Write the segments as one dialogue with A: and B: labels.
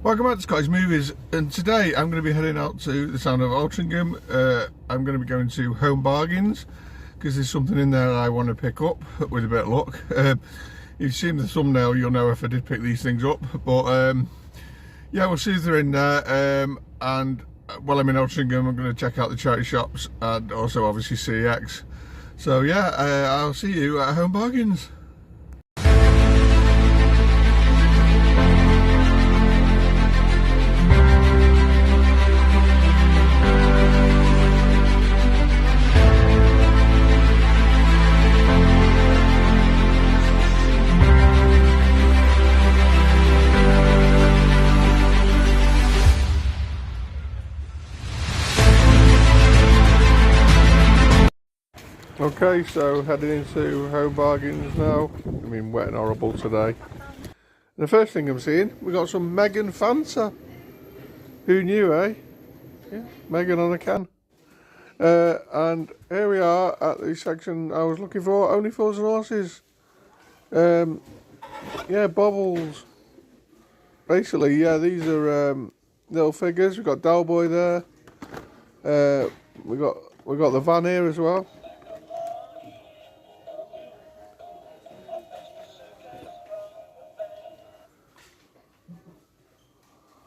A: Welcome back to Scottish Movies, and today I'm going to be heading out to the town of Altrincham. I'm going to be going to Home Bargains because there's something in there I want to pick up with a bit of luck. If you've seen the thumbnail, you'll know if I did pick these things up, but yeah, we'll see if they're in there. And while I'm in Altrincham, I'm going to check out the charity shops and also obviously CEX. So yeah, I'll see you at Home Bargains. Okay, so heading into Home Bargains now. I mean, wet and horrible today. The first thing I'm seeing, we got some Megan Fanta. Who knew, eh? Yeah, Megan on a can. And here we are at the section I was looking for, Only Fools and Horses. Yeah, baubles. Basically, yeah, these are little figures. We've got Del Boy there. We got the van here as well.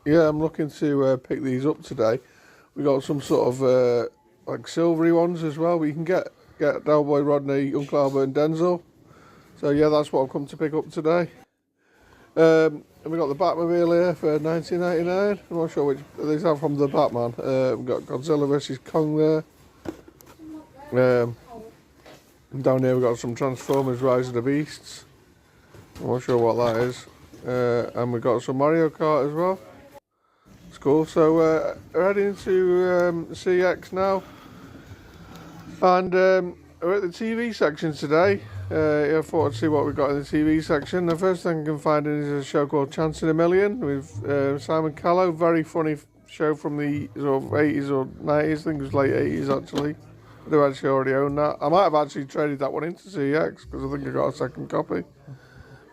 A: Yeah, I'm looking to pick these up today. We got some sort of like silvery ones as well. We can get Del Boy, Rodney, Uncle Albert and Denzel. So yeah, that's what I've come to pick up today. And we got the Batmobile here for $19.99. I'm not sure which these are from the Batman. We've got Godzilla vs Kong there. And down here we've got some Transformers Rise of the Beasts. I'm not sure what that is. And we've got some Mario Kart as well. It's cool. So we're heading to CX now, and we're at the TV section today. I thought I'd see what we've got in the TV section. The first thing I can find is a show called Chance in a Million with Simon Callow. Very funny show from the sort of 80s or 90s. I think it was late 80s actually. I do actually already own that. I might have actually traded that one into CX because I think I got a second copy.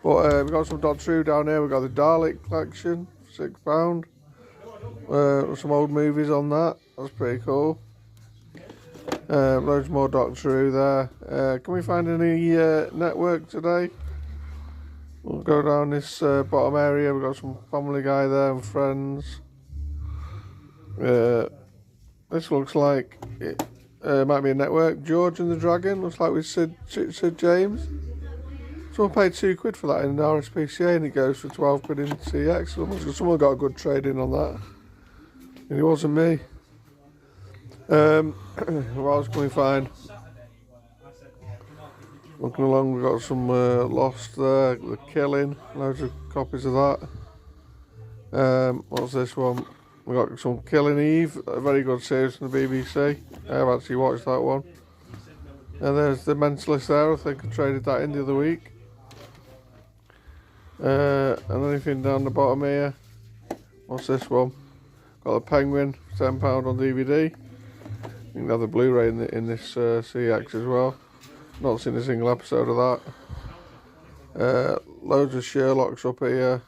A: But we've got some Doctor Who down here. We've got the Dalek collection, £6. Some old movies on that. That's pretty cool. Loads more Doctor Who there. Can we find any network today? We'll go down this bottom area. We've got some Family Guy there and Friends. This looks like it might be a network. George and the Dragon. Looks like with Sid James. Someone paid £2 for that in the RSPCA and it goes for £12 in CX. Someone got a good trade in on that. And it wasn't me. What else can we find? Looking along, we've got some Lost there, The Killing, loads of copies of that. What's this one? We've got some Killing Eve, a very good series from the BBC. I have actually watched that one. And there's The Mentalist there, I think I traded that in the other week. And anything down the bottom here? What's this one? Got the Penguin, £10 on DVD. You can have the Blu-ray in this CX as well. Not seen a single episode of that. Loads of Sherlocks up here.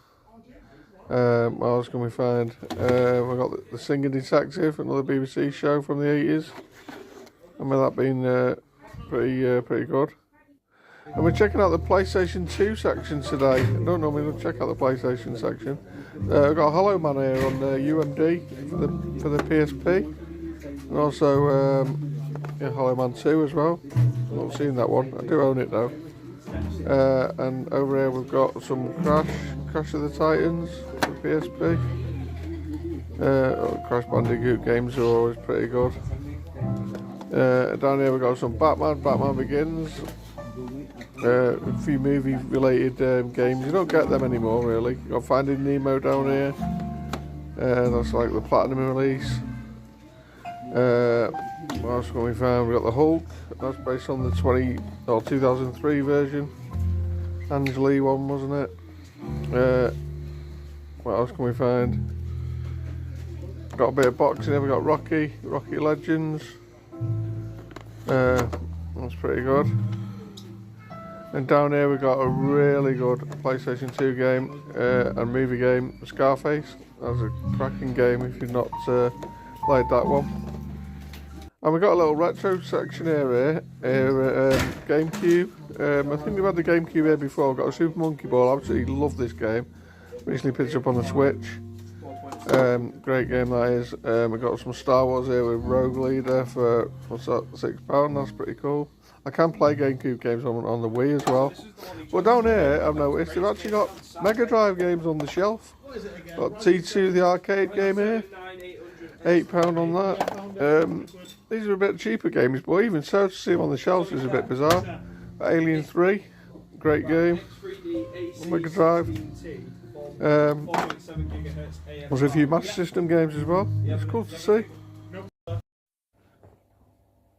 A: What else can we find? We've got the Singing Detective, another BBC show from the 80s. I remember that being pretty good. And we're checking out the PlayStation 2 section today. I don't normally check out the PlayStation section. We've got Hollow Man here on UMD for the PSP. And also Hollow Man 2 as well. I've not seen that one. I do own it though. And over here we've got some Crash of the Titans for PSP. Crash Bandicoot games are always pretty good. Down here we've got some Batman Begins. A few movie related games. You don't get them anymore really. You've got Finding Nemo down here. That's like the Platinum release. What else can we find? We've got the Hulk. That's based on the 2003 version. Ang Lee one, wasn't it? What else can we find? Got a bit of boxing here. We've got Rocky Legends. That's pretty good. And down here we got a really good PlayStation 2 game and movie game, Scarface. That's a cracking game if you've not played that one. And we got a little retro section here GameCube. I think we've had the GameCube here before. We've got a Super Monkey Ball. I absolutely love this game. Recently picked it up on the Switch. Great game that is. We've got some Star Wars here with Rogue Leader for, what's that, £6. That's pretty cool. I can play GameCube games on the Wii as well. But down here, I've noticed they've actually got Mega Drive games on the shelf. Got T2, the arcade game here. £8 on that. These are a bit cheaper games, but even so, to see them on the shelves is a bit bizarre. Alien 3, great game. Mega Drive. There's a few Master System games as well. It's cool to see.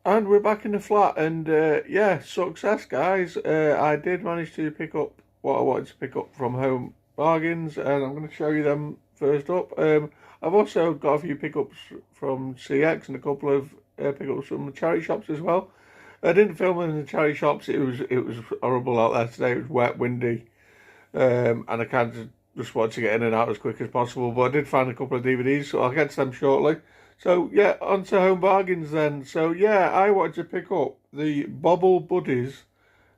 A: And we're back in the flat, and yeah, success, guys. I did manage to pick up what I wanted to pick up from Home Bargains, and I'm going to show you them first up. I've also got a few pickups from CX and a couple of pickups from the charity shops as well. I didn't film in the charity shops. It was horrible out there today. It was wet, windy, and I can't just wanted to get in and out as quick as possible. But I did find a couple of DVDs, so I'll get to them shortly. So yeah, on to Home Bargains then. So yeah, I wanted to pick up the Bobble Buddies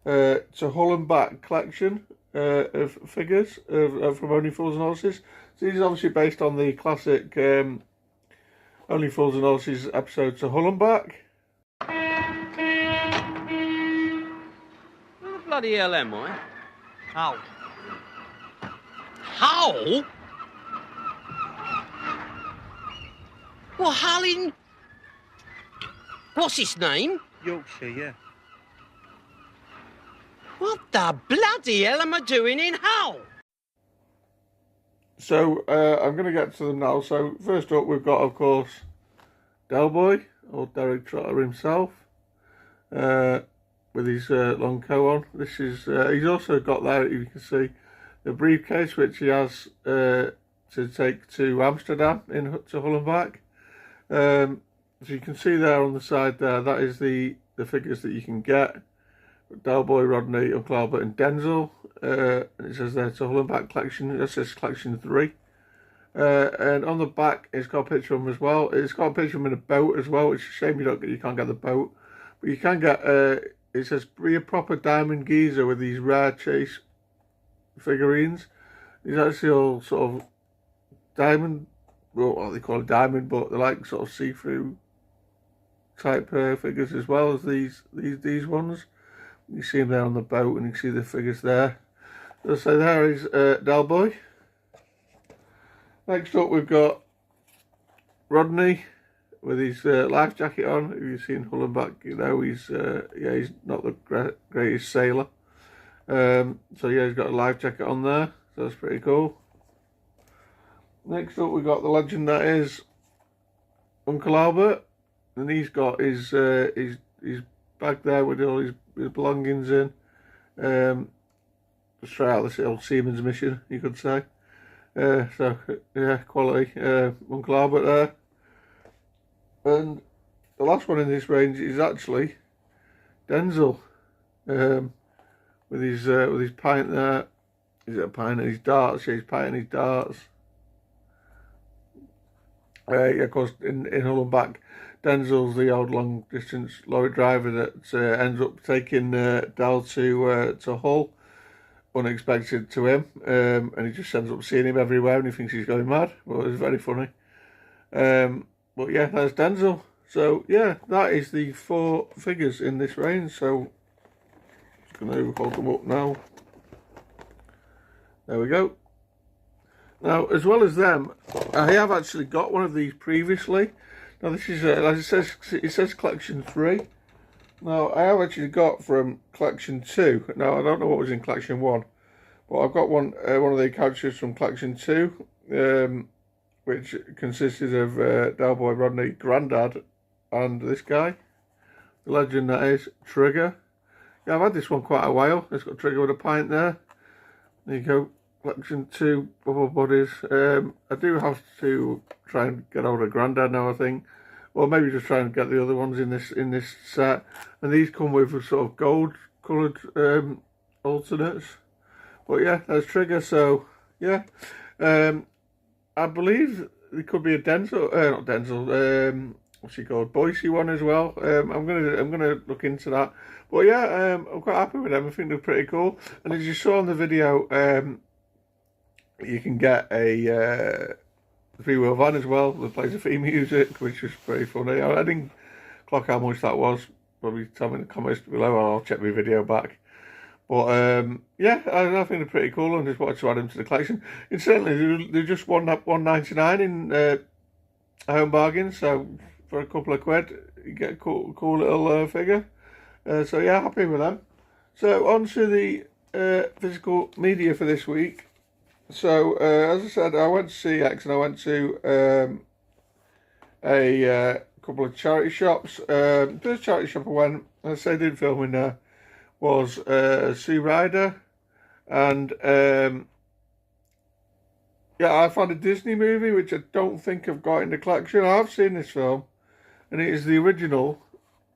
A: to Hull and Back collection of figures from Only Fools and Horses. So these are obviously based on the classic Only Fools and Horses episode To Hull and Back.
B: Who the bloody hell am I?
C: How?
B: How? Well, Hallin... What's his name?
C: Yorkshire, yeah.
B: What the bloody hell am I doing in Hull?
A: So I'm going to get to them now. So first up we've got, of course, Del Boy, or Derek Trotter himself, with his long coat on. This is he's also got there, you can see, the briefcase which he has to take to Amsterdam to Hull and Back. So you can see there on the side there, that is the figures that you can get. Del Boy, Rodney, Uncle Albert and Denzel. And it says there To Hull and Back collection. That says collection 3. And on the back it's got a picture of him as well. It's got a picture of him in a boat as well. It's a shame you can't get the boat. But you can get it says be a proper diamond geezer with these rare chase figurines. These actually all sort of diamond, well, what they call a diamond, but they're like sort of see-through type figures as well as these ones. You see them there on the boat, and you can see the figures there. So there is Del Boy. Next up we've got Rodney with his life jacket on. If you've seen Hull and Back, you know he's not the greatest sailor. So yeah, he's got a life jacket on there, so that's pretty cool. Next up we've got the legend that is Uncle Albert, and he's got his bag there with all his belongings in. Straight out of this old seaman's mission, you could say. So yeah, quality Uncle Albert there. And the last one in this range is actually Denzel, with his pint there. Is it a pint and his darts? Yeah, he's pinting his darts. Yeah, of course, in Hull and Back, Denzel's the old long distance lorry driver that ends up taking Del to Hull, unexpected to him, and he just ends up seeing him everywhere and he thinks he's going mad. Well, it's very funny. But yeah, that's Denzel. So yeah, that is the 4 figures in this range. So I'm going to hold them up now. There we go. Now, as well as them, I have actually got one of these previously. Now, this is, like it says collection 3. Now, I have actually got from collection 2. Now, I don't know what was in collection 1, but I've got one of the characters from collection 2, which consisted of Del Boy, Rodney, Grandad, and this guy, the legend that is Trigger. Yeah, I've had this one quite a while. It's got Trigger with a pint there. There you go. Collection 2 Bubble Buddies. I do have to try and get hold of Grandad now, I think, or maybe just try and get the other ones in this set. And these come with a sort of gold coloured alternates. But yeah, there's Trigger. So yeah, I believe there could be a Denzel, not Denzel. What's he called? Boise one as well. I'm gonna look into that. But yeah, I'm quite happy with them. I think they're pretty cool. And as you saw in the video, you can get a three-wheel van as well that plays the theme music, which is pretty funny. I didn't clock how much that was. Probably tell me in the comments below, and I'll check my video back. But yeah, I think they're pretty cool, and just wanted to add them to the collection. Incidentally, they're just $1.99 in Home Bargain, so for a couple of quid, you get a cool little figure. So yeah, happy with them. So on to the physical media for this week. So as I said, I went to CX and I went to a couple of charity shops. The first charity shop I went, as I said, did film in there, was Sue Ryder, and yeah, I found a Disney movie which I don't think I've got in the collection. I've seen this film, and it is the original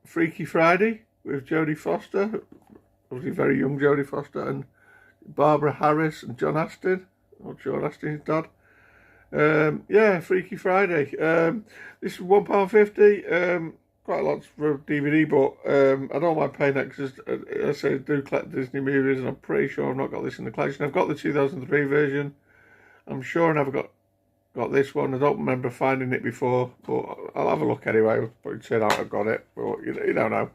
A: Freaky Friday with Jodie Foster, obviously very young Jodie Foster, and Barbara Harris and John Astin, or John Astin's dad. Yeah, Freaky Friday. This is £1.50. Quite a lot for DVD, but I don't mind paying that because I say I do collect Disney movies, and I'm pretty sure I've not got this in the collection. I've got the 2003 version. I'm sure I never got this one. I don't remember finding it before, but I'll have a look anyway. It'll probably turn out I've got it, but you don't know.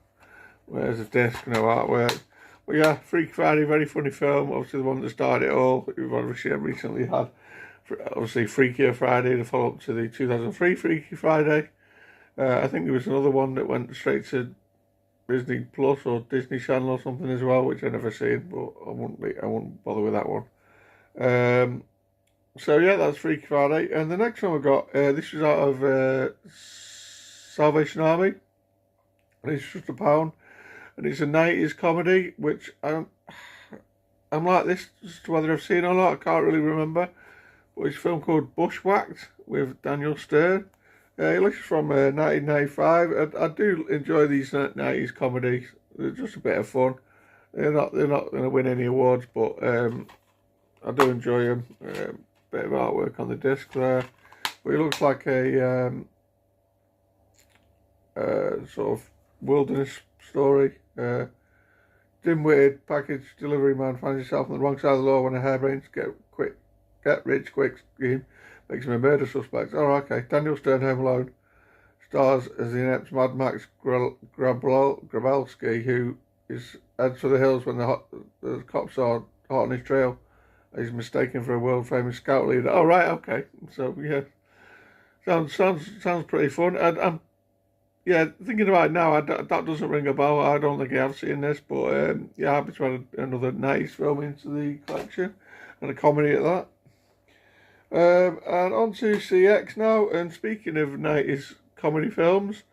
A: Where's the disc? No artwork. But yeah, Freaky Friday, very funny film. Obviously the one that started it all. We've obviously recently had, obviously, Freakier Friday, the follow-up to the 2003 Freaky Friday. I think there was another one that went straight to Disney Plus or Disney Channel or something as well, which I've never seen, but I wouldn't bother with that one. So yeah, that's Freaky Friday. And the next one I got, this was out of Salvation Army, and it's just £1, and it's a 90s comedy, which I'm like this, as to whether I've seen or not, I can't really remember. But it's a film called Bushwhacked with Daniel Stern. It looks from 1995. I do enjoy these 90s comedies. They're just a bit of fun. They're not going to win any awards, but I do enjoy them. Bit of artwork on the disc there. But it looks like a sort of wilderness story. Dim-witted package delivery man finds himself on the wrong side of the law when a harebrained get rich quick scheme makes him a murder suspect. Oh, okay. Daniel Stern, Home Alone, stars as the inept Mad Max Grabowski, who heads for the hills when the cops are hot on his trail. He's mistaken for a world famous scout leader. Oh, right, okay. So yeah, sounds pretty fun. And yeah, thinking about it now, that doesn't ring a bell. I don't think I have seen this, but yeah, happy to add another nice film into the collection, and a comedy at that. And on to CX now, and speaking of 90s comedy films,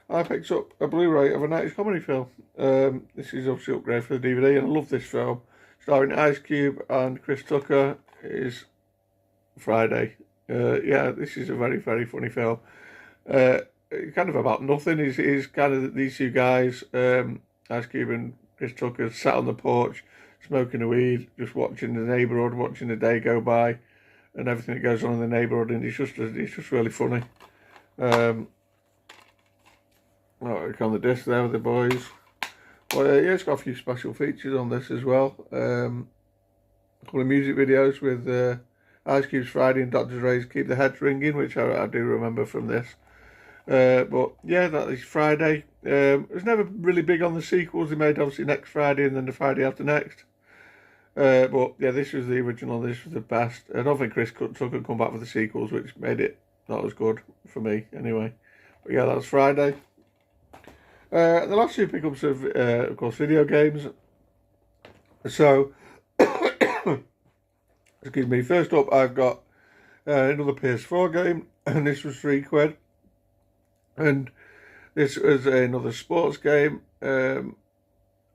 A: I picked up a Blu-ray of a 90s comedy film. This is obviously upgraded for the DVD, and I love this film. Starring Ice Cube and Chris Tucker. Is Friday. Yeah, this is a very, very funny film. Kind of about nothing. He's kind of these two guys, Ice Cube and Chris Tucker, sat on the porch, smoking a weed, just watching the neighbourhood, watching the day go by, and everything that goes on in the neighbourhood, and it's just really funny. On the disc there with the boys. Well, yeah, it's got a few special features on this as well. A couple of music videos with Ice Cube's Friday and Dr. Dre's Keep the Heads Ringing, which I do remember from this. But yeah, that is Friday. It was never really big on the sequels. They made obviously Next Friday and then the Friday after next. But yeah, this was the original. This was the best. I don't think Chris Tucker could come back with the sequels, which made it not as good for me anyway. But yeah, that was Friday. The last two pickups of course, video games. So, excuse me. First up, I've got another PS4 game, and this was £3. And this was another sports game, and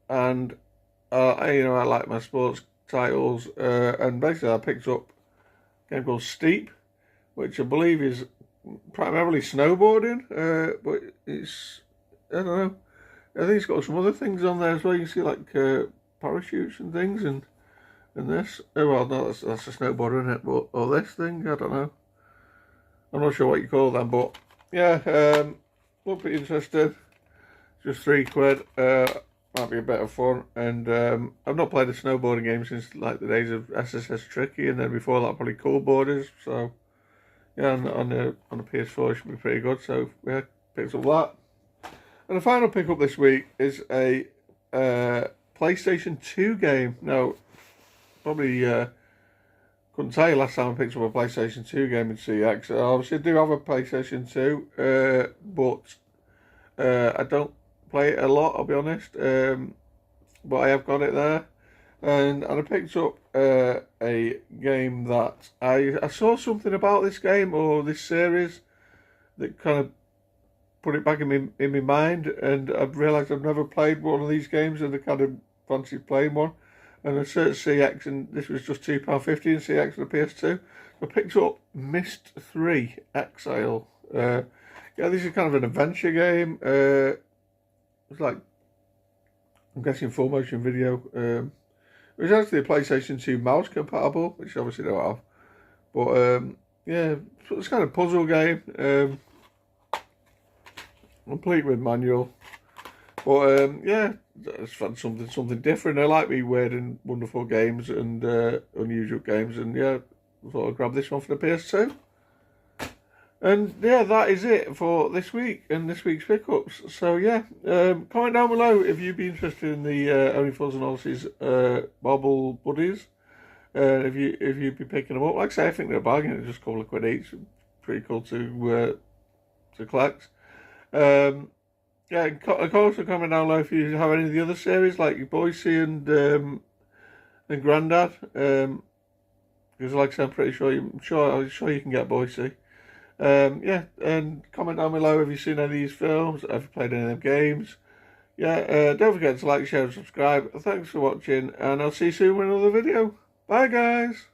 A: I like my sports titles, and basically I picked up a game called Steep, which I believe is primarily snowboarding, but it's, I don't know, I think it's got some other things on there as well. You can see like parachutes and things, and this. Oh well, no, that's a snowboarder, isn't it? But or this thing, I don't know. I'm not sure what you call them, but yeah, look pretty interesting. Just £3. Might be a bit of fun, and I've not played a snowboarding game since like the days of SSS Tricky, and then before that probably Cool Boarders. So yeah, on the PS4 it should be pretty good. So yeah, picked up that. And the final pickup this week is a PlayStation 2 game. Now, probably couldn't tell you last time I picked up a PlayStation 2 game in CX. Obviously, I do have a PlayStation 2, but I don't play it a lot, I'll be honest. But I have got it there. And I picked up a game that I saw something about this game or this series that kind of put it back in my mind, and I've realised I've never played one of these games, and I kind of fancied playing one. And I searched CX, and this was just £2.50 in CX for the PS2. I picked up Myst 3 Exile. Yeah, this is kind of an adventure game. It's like, I'm guessing full motion video. It was actually a PlayStation 2 mouse compatible, which obviously I don't have. But yeah, it's kind of puzzle game. Complete with manual. But yeah, it's fun, something different. I like me weird and wonderful games and unusual games, and yeah, I thought I'd grab this one for the PS2. And yeah, that is it for this week and this week's pickups. So yeah, comment down below if you'd be interested in the Only Fools and Horses Bobble Buddies. If you'd be picking them up, like I say, I think they're a bargain. They're just a couple of quid each. Pretty cool to collect. Yeah, also comment down below if you have any of the other series like Boise and Grandad. Because like I said, I'm pretty sure I'm sure you can get Boise. Yeah, and comment down below if you've seen any of these films, have you played any of them games. Yeah, don't forget to like, share and subscribe. Thanks for watching, and I'll see you soon with another video. Bye guys!